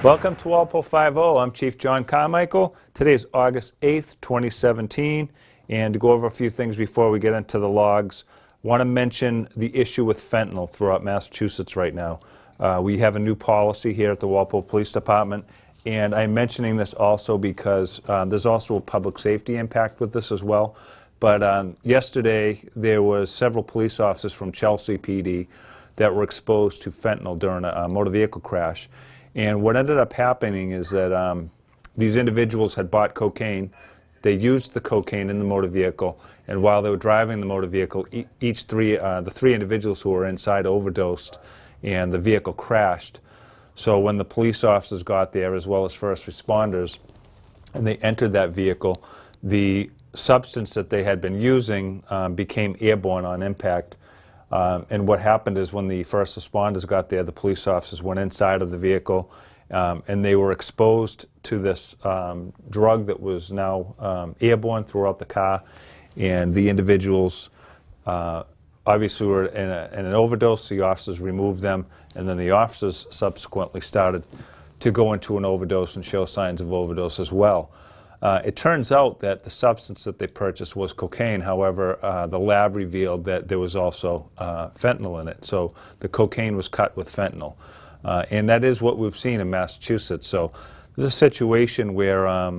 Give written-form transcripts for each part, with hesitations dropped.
Welcome to Walpole 5-0. I'm Chief John Carmichael. Today is August 8th, 2017. And to go over a few things before we get into the logs, I want to mention the issue with fentanyl throughout Massachusetts right now. We have a new policy here at the Walpole Police Department, and I'm mentioning this also because there's also a public safety impact with this as well. But yesterday, there was several police officers from Chelsea PD that were exposed to fentanyl during a motor vehicle crash. And what ended up happening is that these individuals had bought cocaine. They used the cocaine in the motor vehicle, and while they were driving the motor vehicle, the three individuals who were inside overdosed, and the vehicle crashed. So when the police officers got there, as well as first responders, and they entered that vehicle, the substance that they had been using became airborne on impact. And what happened is when the first responders got there, the police officers went inside of the vehicle, and they were exposed to this drug that was now airborne throughout the car. And the individuals obviously were in an overdose. The officers removed them, and then the officers subsequently started to go into an overdose and show signs of overdose as well. It turns out that the substance that they purchased was cocaine. However, the lab revealed that there was also fentanyl in it. So the cocaine was cut with fentanyl. And that is what we've seen in Massachusetts. So this is a situation where,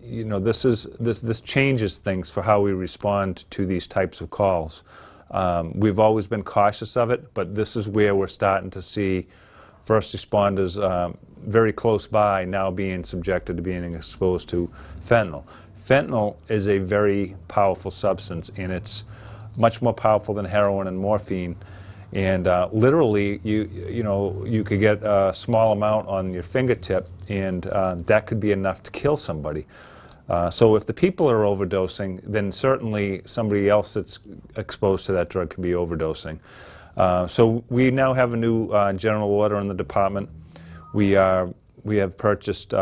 this changes things for how we respond to these types of calls. We've always been cautious of it, but this is where we're starting to see first responders very close by now being subjected to being exposed to fentanyl. Fentanyl is a very powerful substance, and it's much more powerful than heroin and morphine. And literally, you could get a small amount on your fingertip, and that could be enough to kill somebody. So if the people are overdosing, then certainly somebody else that's exposed to that drug could be overdosing. So we now have a new general order in the department. We have purchased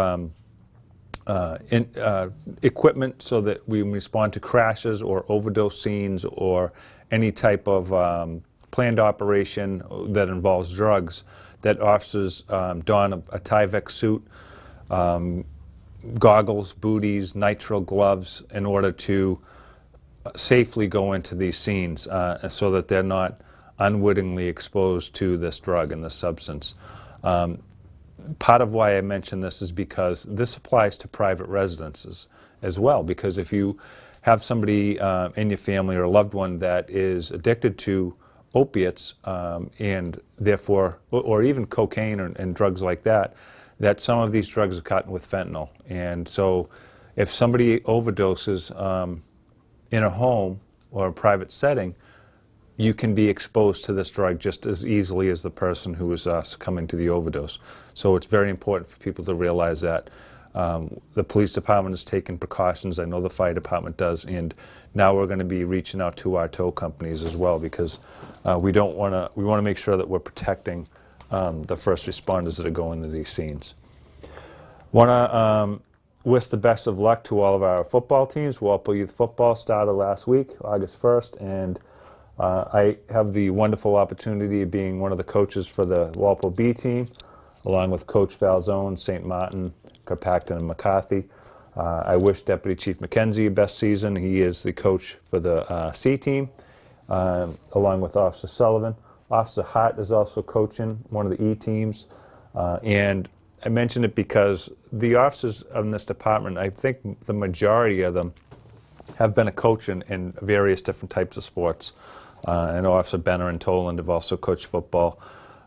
equipment so that we respond to crashes or overdose scenes or any type of planned operation that involves drugs, that officers don a Tyvek suit, goggles, booties, nitrile gloves in order to safely go into these scenes so that they're not unwittingly exposed to this drug and this substance. Part of why I mention this is because this applies to private residences as well, because if you have somebody in your family or a loved one that is addicted to opiates and therefore, or even cocaine and drugs like that, that some of these drugs are cut with fentanyl. And so if somebody overdoses in a home or a private setting, you can be exposed to this drug just as easily as the person who is succumbing to the overdose. So it's very important for people to realize that. The police department has taken precautions. I know the fire department does, and now we're going to be reaching out to our tow companies as well, because we want to make sure that we're protecting the first responders that are going to these scenes. Want to wish the best of luck to all of our football teams. Walpole Youth Football started last week, August 1st, and I have the wonderful opportunity of being one of the coaches for the Walpole B team, along with Coach Falzone, St. Martin, Carpacton, and McCarthy. I wish Deputy Chief McKenzie a best season. He is the coach for the C team, along with Officer Sullivan. Officer Hart is also coaching one of the E teams. And I mention it because the officers in this department, I think the majority of them have been a coach in various different types of sports. I know Officer Benner and Toland have also coached football,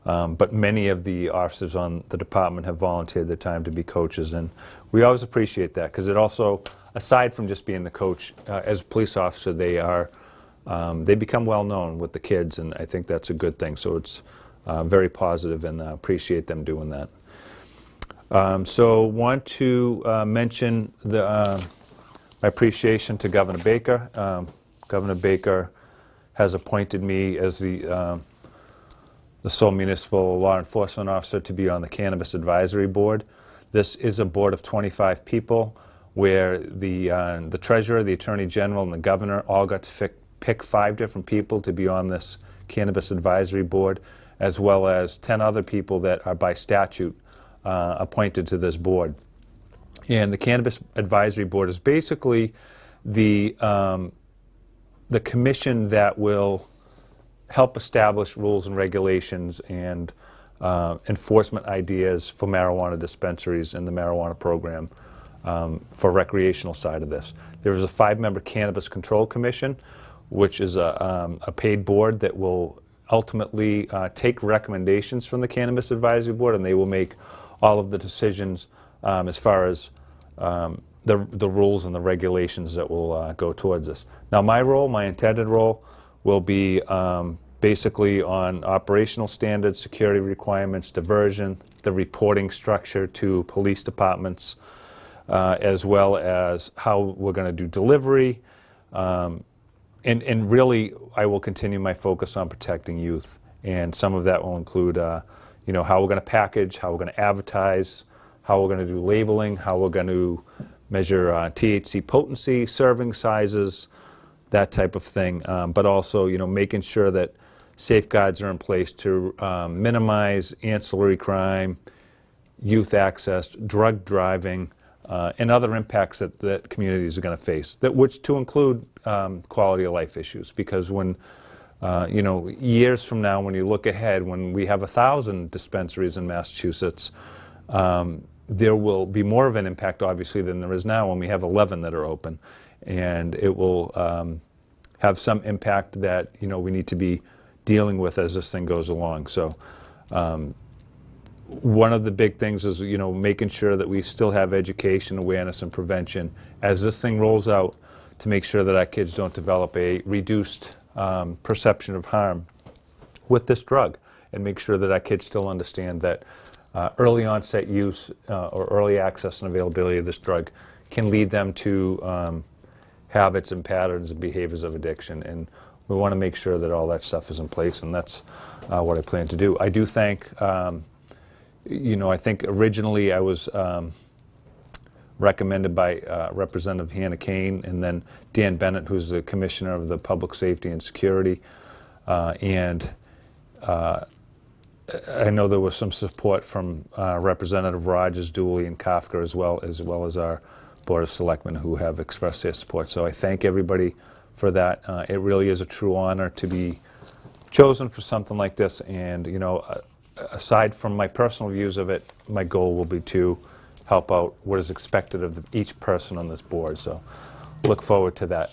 but many of the officers on the department have volunteered their time to be coaches, and we always appreciate that, because it also, aside from just being the coach, as a police officer, they become well known with the kids, and I think that's a good thing. So it's very positive, and appreciate them doing that. So want to mention my appreciation to Governor Baker. Governor Baker has appointed me as the sole municipal law enforcement officer to be on the Cannabis Advisory Board. This is a board of 25 people where the treasurer, the attorney general, and the governor all got to pick 5 different people to be on this Cannabis Advisory Board, as well as 10 other people that are by statute appointed to this board. And the Cannabis Advisory Board is basically the commission that will help establish rules and regulations and enforcement ideas for marijuana dispensaries in the marijuana program for recreational side of this. There is a 5-member Cannabis Control Commission, which is a paid board that will ultimately take recommendations from the Cannabis Advisory Board, and they will make all of the decisions as far as the rules and the regulations that will go towards this. Now, my intended role, will be basically on operational standards, security requirements, diversion, the reporting structure to police departments, as well as how we're going to do delivery. And really, I will continue my focus on protecting youth. And some of that will include, how we're going to package, how we're going to advertise, how we're going to do labeling, how we're going to measure THC potency, serving sizes, that type of thing. But also, making sure that safeguards are in place to minimize ancillary crime, youth access, drug driving, and other impacts that communities are going to face, which to include quality of life issues. Because when, years from now, when you look ahead, when we have 1,000 dispensaries in Massachusetts, there will be more of an impact, obviously, than there is now when we have 11 that are open. And it will have some impact that, we need to be dealing with as this thing goes along. So one of the big things is, making sure that we still have education, awareness, and prevention as this thing rolls out, to make sure that our kids don't develop a reduced perception of harm with this drug, and make sure that our kids still understand that early onset use or early access and availability of this drug can lead them to habits and patterns and behaviors of addiction. And we want to make sure that all that stuff is in place, and that's what I plan to do. I do thank, I think originally I was recommended by Representative Hannah Kane, and then Dan Bennett, who's the Commissioner of the Public Safety and Security. And I know there was some support from Representative Rogers, Dooley, and Kafka, as well as our Board of Selectmen, who have expressed their support. So I thank everybody for that. It really is a true honor to be chosen for something like this. And, aside from my personal views of it, my goal will be to help out what is expected of each person on this board. So look forward to that.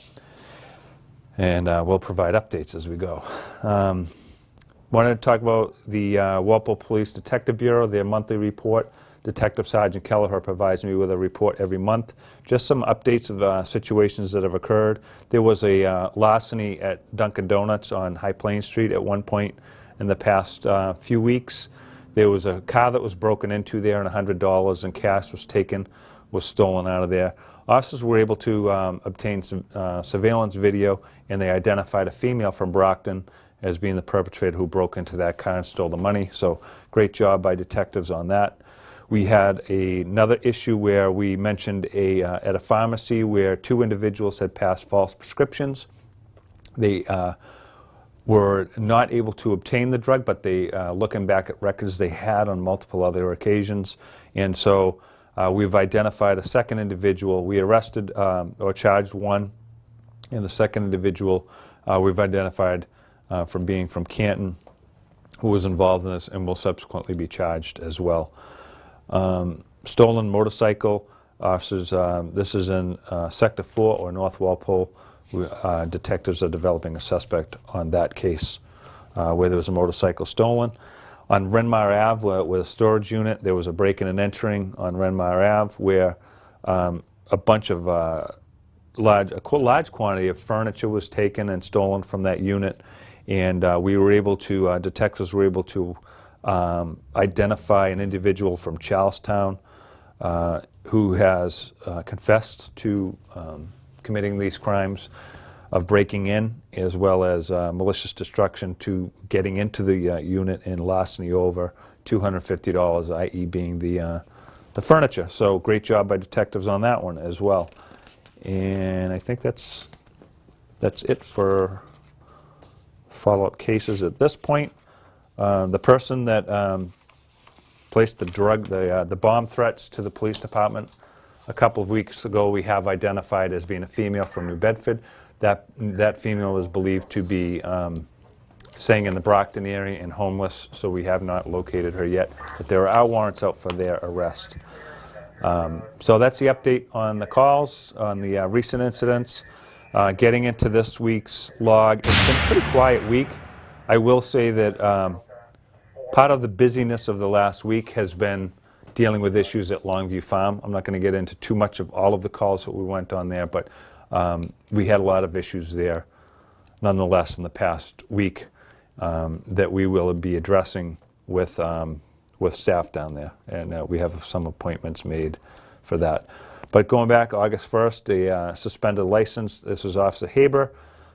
And we'll provide updates as we go. Wanted to talk about the Walpole Police Detective Bureau, their monthly report. Detective Sergeant Kelleher provides me with a report every month. Just some updates of situations that have occurred. There was a larceny at Dunkin' Donuts on High Plains Street at one point in the past few weeks. There was a car that was broken into there, and $100 in cash was stolen out of there. Officers were able to obtain some surveillance video, and they identified a female from Brockton as being the perpetrator who broke into that car and stole the money. So great job by detectives on that. We had another issue where we mentioned at a pharmacy where 2 individuals had passed false prescriptions. They were not able to obtain the drug, but they, looking back at records, they had on multiple other occasions. And so we've identified a second individual. We arrested or charged one, and the second individual we've identified from being from Canton, who was involved in this, and will subsequently be charged as well. Stolen motorcycle, officers, this is in Sector 4 or North Walpole. Detectives are developing a suspect on that case where there was a motorcycle stolen. On Renmar Ave, with a storage unit, there was a break-in and entering on Renmar Ave where a bunch of large quantity of furniture was taken and stolen from that unit. And we were able to, detectives were able to identify an individual from Charlestown who has confessed to committing these crimes of breaking in, as well as malicious destruction to getting into the unit and larceny over $250, i.e. being the furniture. So great job by detectives on that one as well. And I think that's it for follow-up cases at this point. The person that placed the bomb threats to the police department. A couple of weeks ago, we have identified as being a female from New Bedford. That female is believed to be staying in the Brockton area and homeless, so we have not located her yet. But there are warrants out for their arrest. So that's the update on the calls, on the recent incidents. Getting into this week's log, it's been a pretty quiet week. I will say that part of the busyness of the last week has been dealing with issues at Longview Farm. I'm not going to get into too much of all of the calls that we went on there, but we had a lot of issues there nonetheless in the past week that we will be addressing with staff down there, and we have some appointments made for that. But going back, August 1st, a suspended license. This was Officer Haber,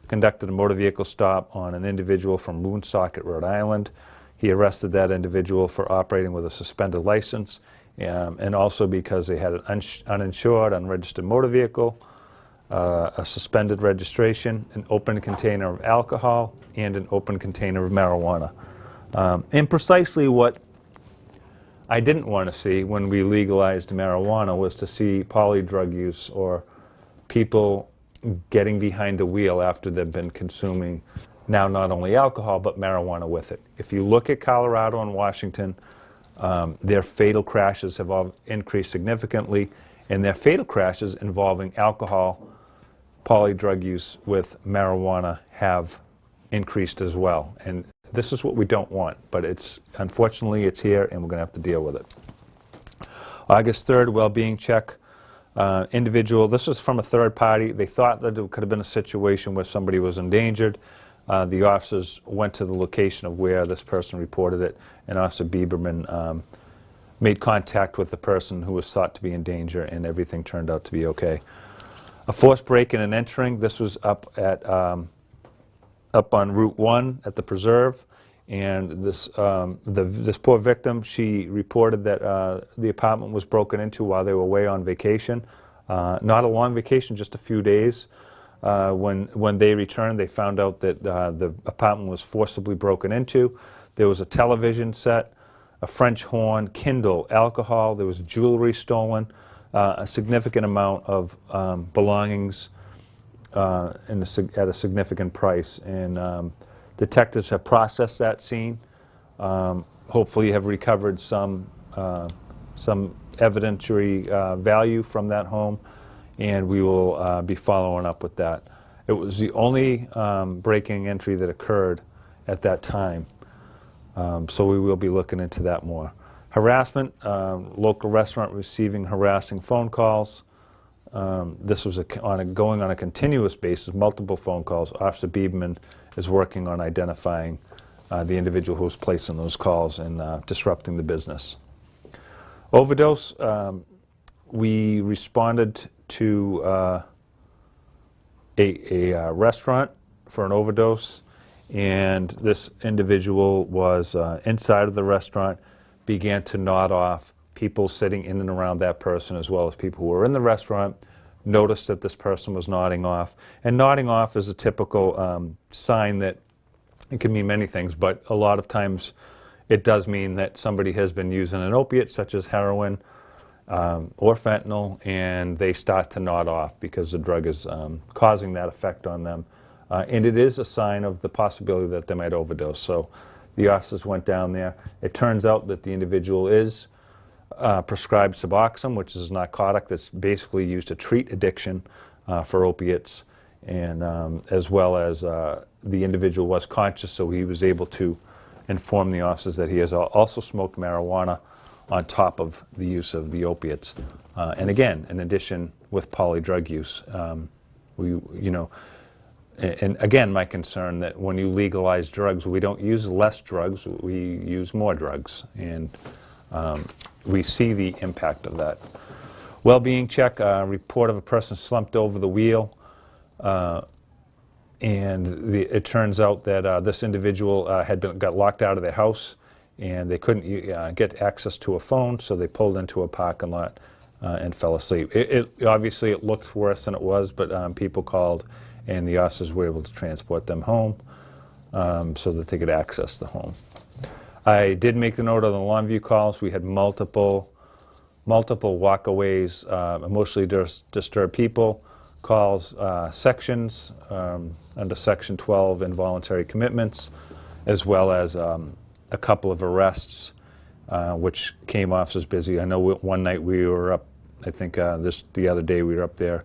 conducted a motor vehicle stop on an individual from Woonsocket, Rhode Island. He arrested that individual for operating with a suspended license, and also because they had an uninsured, unregistered motor vehicle, a suspended registration, an open container of alcohol, and an open container of marijuana. And precisely what I didn't want to see when we legalized marijuana was to see polydrug use or people getting behind the wheel after they've been consuming now not only alcohol but marijuana with it. If you look at Colorado and Washington, their fatal crashes have all increased significantly, and their fatal crashes involving alcohol, polydrug use with marijuana have increased as well. And this is what we don't want, but unfortunately it's here and we're going to have to deal with it. August 3rd, well-being check. Individual, this was from a third party. They thought that it could have been a situation where somebody was endangered. The officers went to the location of where this person reported it, and Officer Bieberman made contact with the person who was thought to be in danger, and everything turned out to be okay. A forced break-in and entering. This was up on Route 1 at the Preserve, and this poor victim, she reported that the apartment was broken into while they were away on vacation. Not a long vacation, just a few days. When they returned, they found out that the apartment was forcibly broken into. There was a television set, a French horn, Kindle, alcohol. There was jewelry stolen, a significant amount of belongings at a significant price. And detectives have processed that scene. Hopefully have recovered some evidentiary value from that home, and we will be following up with that. It was the only breaking entry that occurred at that time, so we will be looking into that more. Harassment, local restaurant receiving harassing phone calls. This was going on a continuous basis, multiple phone calls. Officer Biebman is working on identifying the individual who was placing those calls and disrupting the business. Overdose, we responded to a restaurant for an overdose, and this individual was inside of the restaurant, began to nod off. People sitting in and around that person, as well as people who were in the restaurant, noticed that this person was nodding off. And nodding off is a typical sign that it can mean many things, but a lot of times it does mean that somebody has been using an opiate such as heroin or fentanyl, and they start to nod off because the drug is causing that effect on them. And it is a sign of the possibility that they might overdose. So the officers went down there. It turns out that the individual is prescribed Suboxone, which is a narcotic that's basically used to treat addiction for opiates, and as well as the individual was conscious, so he was able to inform the officers that he has also smoked marijuana on top of the use of the opiates. And again, in addition with polydrug use, and again, my concern that when you legalize drugs, we don't use less drugs, we use more drugs. And we see the impact of that. Well-being check, report of a person slumped over the wheel. And it turns out that this individual got locked out of their house, and they couldn't get access to a phone, so they pulled into a parking lot and fell asleep. Obviously, it looked worse than it was, but people called, and the officers were able to transport them home so that they could access the home. I did make the note of the Longview calls. We had multiple walkaways, emotionally disturbed people, calls, sections under Section 12, involuntary commitments, as well as a couple of arrests, which came off as busy. I know one night we were up, I think the other day we were up there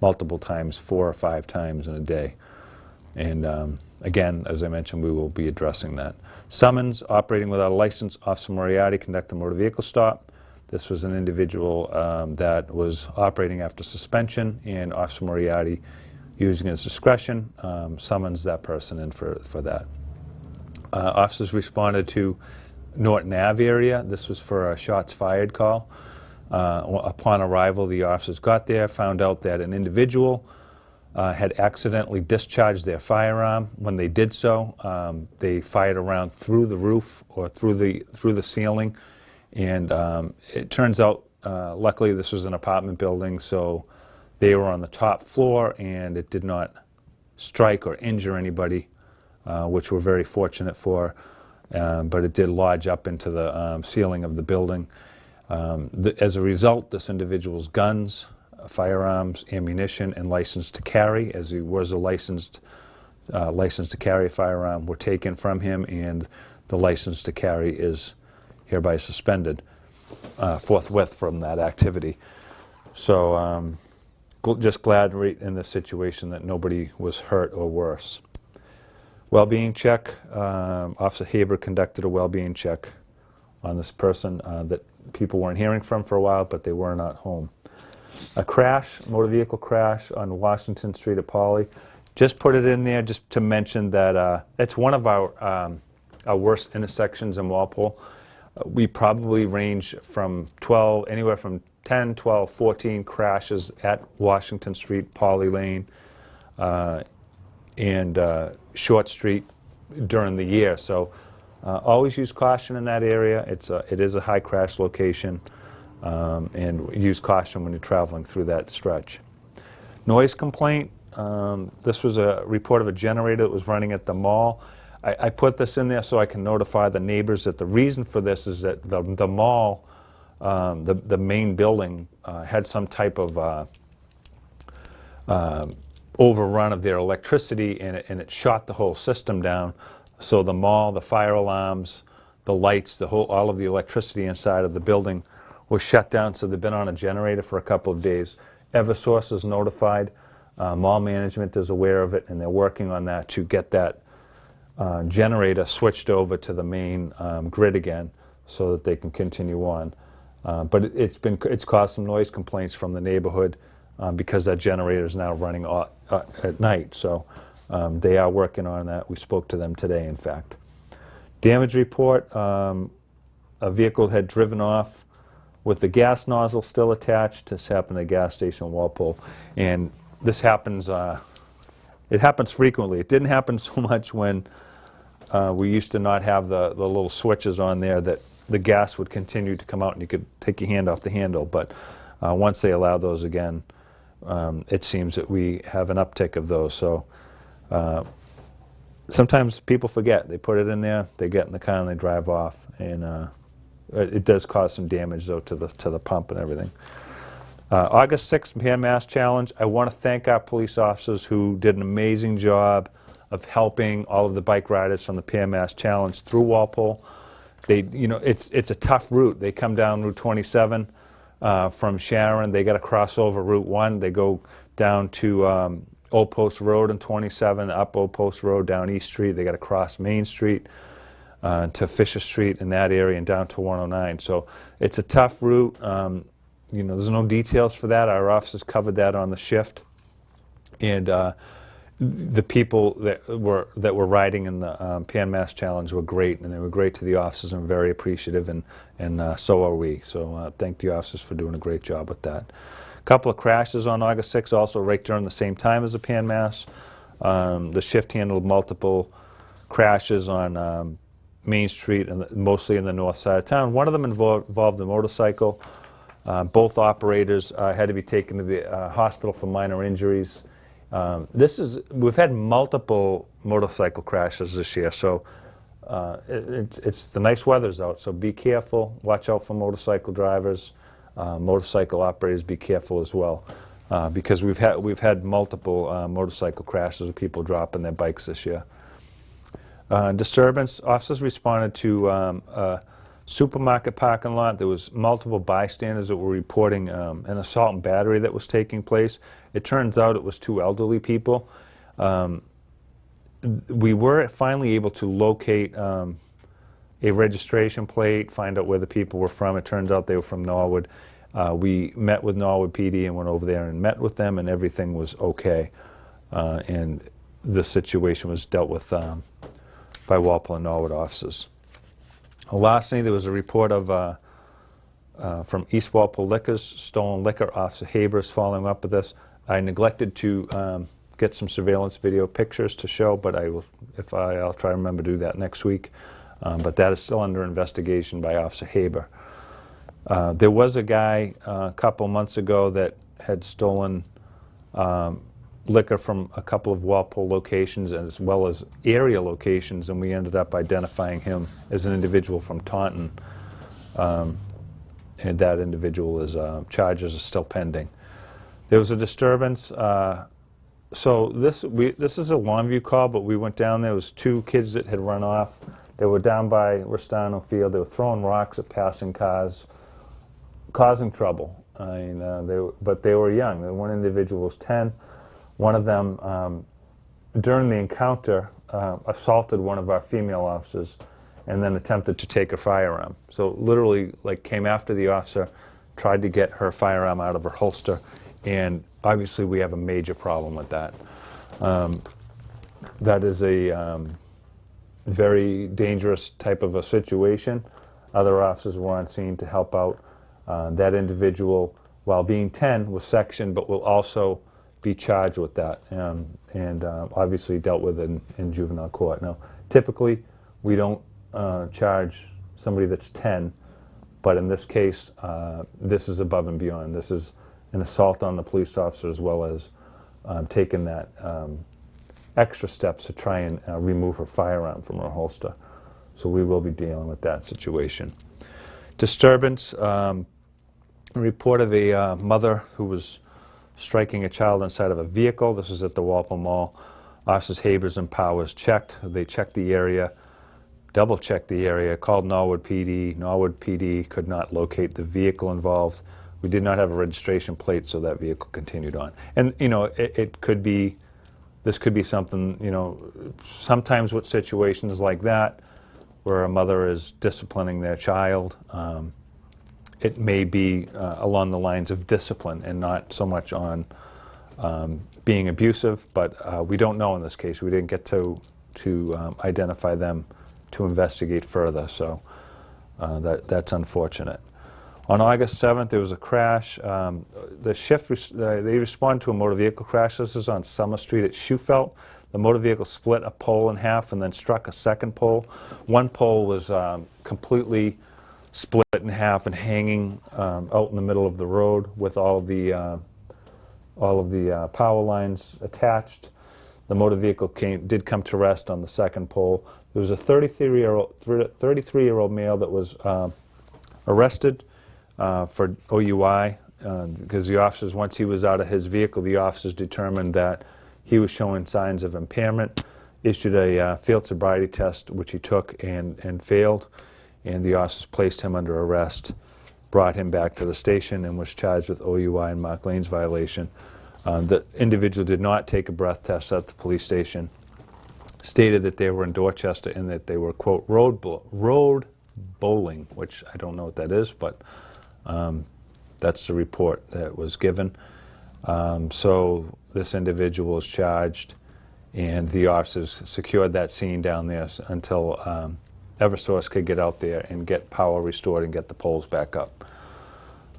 multiple times, 4 or 5 times in a day. And again, as I mentioned, we will be addressing that. Summons, operating without a license, Officer Moriarty conducted a motor vehicle stop. This was an individual that was operating after suspension, and Officer Moriarty, using his discretion, summons that person in for that. Officers responded to Norton Ave area. This was for a shots fired call. Upon arrival, the officers got there, found out that an individual had accidentally discharged their firearm. When they did so, they fired a round through the roof or through the ceiling, and it turns out, luckily, this was an apartment building, so they were on the top floor, and it did not strike or injure anybody, which we're very fortunate for. But it did lodge up into the ceiling of the building. As a result, this individual's guns, firearms, ammunition, and license to carry, as he was a licensed to carry a firearm, were taken from him, and the license to carry is hereby suspended forthwith from that activity. So just glad right in this situation that nobody was hurt or worse. Well-being check. Officer Haber conducted a well-being check on this person that people weren't hearing from for a while, but they were not home. A crash, motor vehicle crash on Washington Street at Pauley. Just put it in there just to mention that it's one of our worst intersections in Walpole. We probably range from anywhere from 10, 12, 14 crashes at Washington Street, Pauley Lane, and Short Street during the year. So always use caution in that area. It is a high crash location, and use caution when you're traveling through that stretch. Noise complaint. This was a report of a generator that was running at the mall. I put this in there so I can notify the neighbors that the reason for this is that the mall, the main building, had some type of overrun of their electricity, and it shot the whole system down. So the mall, the fire alarms, the lights, all of the electricity inside of the building was shut down. So they've been on a generator for a couple of days. Eversource is notified. Mall management is aware of it, and they're working on that to get that generator switched over to the main grid again, so that they can continue on. But it's caused some noise complaints from the neighborhood because that generator is now running at night. So they are working on that. We spoke to them today, in fact. Damage report: a vehicle had driven off with the gas nozzle still attached. This happened at a gas station in Walpole, and this happens. It happens frequently. It didn't happen so much when we used to not have the little switches on there that the gas would continue to come out and you could take your hand off the handle. But once they allow those again, it seems that we have an uptick of those. So sometimes people forget. They put it in there, they get in the car and they drive off, and it does cause some damage though to the pump and everything. August 6th Pan Mass Challenge. I want to thank our police officers who did an amazing job of helping all of the bike riders from the Pan Mass Challenge through Walpole. It's a tough route. They come down Route 27 from Sharon. They got to cross over Route 1. They go down to Old Post Road and 27, up Old Post Road, down East Street. They got to cross Main Street to Fisher Street in that area and down to 109. So it's a tough route. There's no details for that. Our officers covered that on the shift, and the people that were riding in the Pan Mass Challenge were great, and they were great to the officers and very appreciative, and so are we. So thank the officers for doing a great job with that. A couple of crashes on August 6th, also right during the same time as the Pan Mass. The shift handled multiple crashes on Main Street, and mostly in the north side of town. One of them involved a motorcycle. Both operators had to be taken to the hospital for minor injuries. We've had multiple motorcycle crashes this year, so it's the nice weather's out, so be careful. Watch out for motorcycle drivers, motorcycle operators. Be careful as well, because we've had multiple motorcycle crashes of people dropping their bikes this year. Disturbance. Officers responded to a supermarket parking lot. There was multiple bystanders that were reporting an assault and battery that was taking place. It turns out it was two elderly people. We were finally able to locate a registration plate, find out where the people were from. It turns out they were from Norwood. We met with Norwood PD and went over there and met with them, and everything was okay. And the situation was dealt with by Walpole and Norwood officers. Lastly, there was a report of from East Walpole Liquors, stolen liquor. Officer Haber is following up with this. I neglected to get some surveillance video pictures to show, but I'll try to remember to do that next week. But that is still under investigation by Officer Haber. There was a guy a couple months ago that had stolen liquor from a couple of Walpole locations as well as area locations, and we ended up identifying him as an individual from Taunton. And that individual is charges are still pending. There was a disturbance. So this is a Longview call, but we went down there. There was two kids that had run off. They were down by Restano Field. They were throwing rocks at passing cars, causing trouble. But they were young. One individual was 10. One of them, during the encounter, assaulted one of our female officers and then attempted to take a firearm. So literally, like, came after the officer, tried to get her firearm out of her holster, and obviously we have a major problem with that. That is a very dangerous type of a situation. Other officers were on scene to help out. That individual, while being 10, was sectioned, but will also be charged with that, and obviously dealt with in juvenile court. Now, typically, we don't charge somebody that's 10, but in this case, this is above and beyond. This is an assault on the police officer, as well as taking that extra steps to try and remove her firearm from her holster. So we will be dealing with that situation. Disturbance. A report of a mother who was striking a child inside of a vehicle. This is at the Walpole Mall. Officers Habers and Powers checked. They checked the area, double-checked the area, called Norwood PD. Norwood PD could not locate the vehicle involved. We did not have a registration plate, so that vehicle continued on. And, you know, it could be, this could be something, you know, sometimes with situations like that, where a mother is disciplining their child, it may be along the lines of discipline and not so much on being abusive, but we don't know in this case. We didn't get to identify them to investigate further, so that's unfortunate. On August 7th, there was a crash. The shift, they responded to a motor vehicle crash. This is on Summer Street at Schufelt. The motor vehicle split a pole in half and then struck a second pole. One pole was completely split in half and hanging out in the middle of the road with all of the power lines attached. The motor vehicle did come to rest on the second pole. There was a 33-year-old male that was arrested for OUI because the officers, once he was out of his vehicle, the officers determined that he was showing signs of impairment, issued a field sobriety test, which he took and failed. And the officers placed him under arrest, brought him back to the station, and was charged with OUI and Mark Lane's violation. The individual did not take a breath test at the police station, stated that they were in Dorchester and that they were, quote, road bowling, which I don't know what that is, but that's the report that was given. So this individual is charged, and the officers secured that scene down there until Eversource could get out there and get power restored and get the poles back up.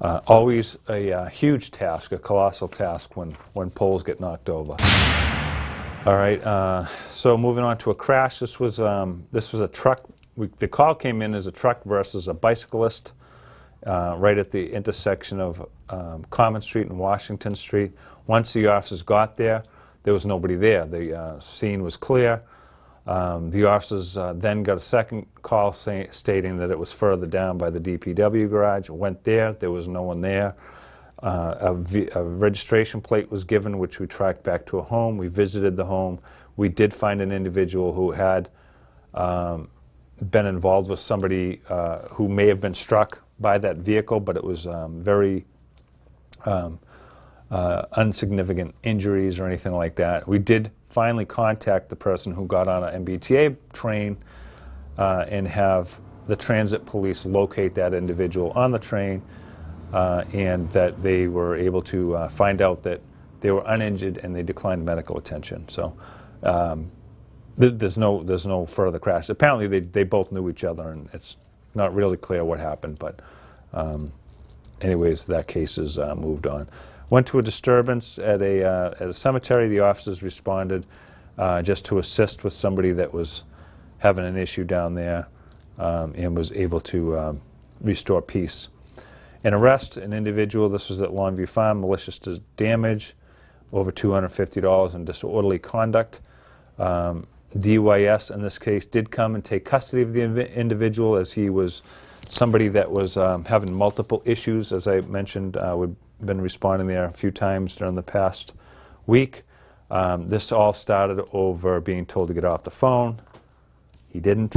Always a huge task, a colossal task when poles get knocked over. All right, so moving on to a crash. This was a truck. The call came in as a truck versus a bicyclist right at the intersection of Common Street and Washington Street. Once the officers got there, there was nobody there. The scene was clear. The officers then got a second call stating that it was further down by the DPW garage. Went there. There was no one there. A registration plate was given, which we tracked back to a home. We visited the home. We did find an individual who had been involved with somebody who may have been struck by that vehicle, but it was very unsignificant injuries or anything like that. We did finally contact the person who got on an MBTA train and have the transit police locate that individual on the train, and that they were able to find out that they were uninjured and they declined medical attention. So there's no further crash. Apparently they both knew each other, and it's not really clear what happened, but anyways, that case is moved on. Went to a disturbance at a cemetery. The officers responded just to assist with somebody that was having an issue down there, and was able to restore peace. An arrest, an individual, this was at Longview Farm, malicious damage, over $250, and disorderly conduct. DYS in this case did come and take custody of the individual, as he was somebody that was having multiple issues. As I mentioned, we've been responding there a few times during the past week. This all started over being told to get off the phone. He didn't.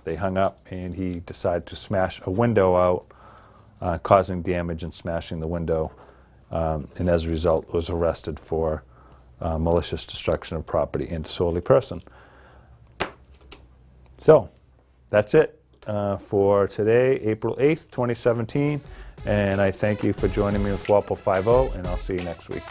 They hung up, and he decided to smash a window out, causing damage and smashing the window, and as a result was arrested for malicious destruction of property and disorderly person. So that's it for today, April 8th, 2017, and I thank you for joining me with Walpole 5-0, and I'll see you next week.